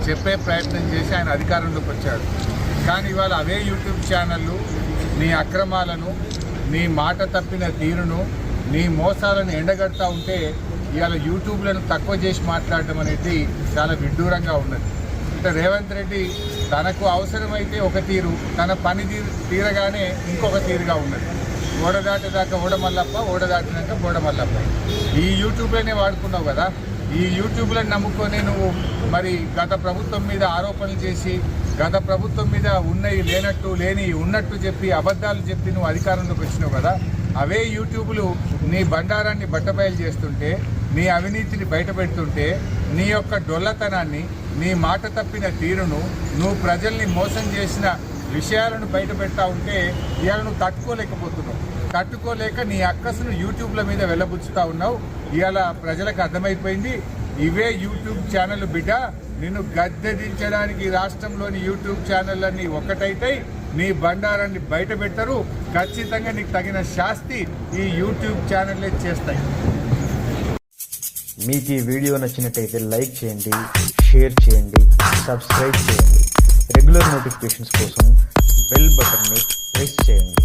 చెప్పే ప్రయత్నం చేసి ఆయన అధికారంలోకి వచ్చాడు. కానీ ఇవాళ అవే యూట్యూబ్ ఛానళ్ళు నీ అక్రమాలను, నీ మాట తప్పిన తీరును, నీ మోసాలను ఎండగడతా ఉంటే ఇవాళ యూట్యూబ్లను తక్కువ చేసి మాట్లాడడం అనేది చాలా విడ్డూరంగా ఉన్నది. అంటే రేవంత్ రెడ్డి తనకు అవసరమైతే ఒక తీరు, తన పని తీరగానే ఇంకొక తీరుగా ఉన్నది. ఓడదాటేదాకా ఓడమల్లప్ప, ఓడదాటినాక బోడమల్లప్ప. ఈ యూట్యూబ్లోనే వాడుకున్నావు కదా. ఈ యూట్యూబ్లను నమ్ముకొని నువ్వు మరి గత ప్రభుత్వం మీద ఆరోపణలు చేసి, గత ప్రభుత్వం మీద ఉన్నవి లేనట్టు, లేని ఉన్నట్టు చెప్పి, అబద్ధాలు చెప్పి నువ్వు అధికారంలోకి వచ్చినావు కదా. అవే యూట్యూబ్లు నీ బండారాన్ని బట్టబయలు చేస్తుంటే, నీ అవినీతిని బయటపెడుతుంటే, నీ యొక్క డొల్లతనాన్ని, నీ మాట తప్పిన తీరును, నువ్వు ప్రజల్ని మోసం చేసిన విషయాలను బయట పెడతా ఉంటే ఇవాళ నువ్వు తట్టుకోలేకపోతున్నావు. తట్టుకోలేక నీ అక్కసును యూట్యూబ్ల మీద వెళ్ళబుచ్చుతా ఉన్నావు. ఇవాళ ప్రజలకు అర్థమైపోయింది, ఇవే యూట్యూబ్ ఛానల్ బిడ్డ నిన్ను గద్దెదించడానికి రాష్ట్రంలోని యూట్యూబ్ ఛానళ్ళన్నీ ఒకటైతే నీ బండారాన్ని బయట పెట్టరు. ఖచ్చితంగా నీకు తగిన శాస్తి ఈ యూట్యూబ్ ఛానళ్ళే చేస్తాయి. మీకు ఈ వీడియో నచ్చినట్టయితే లైక్ చేయండి, షేర్ చేయండి, సబ్స్క్రైబ్ చేయండి. రెగ్యులర్ నోటిఫికేషన్స్ కోసం బెల్ బటన్ని ప్రెస్ చేయండి.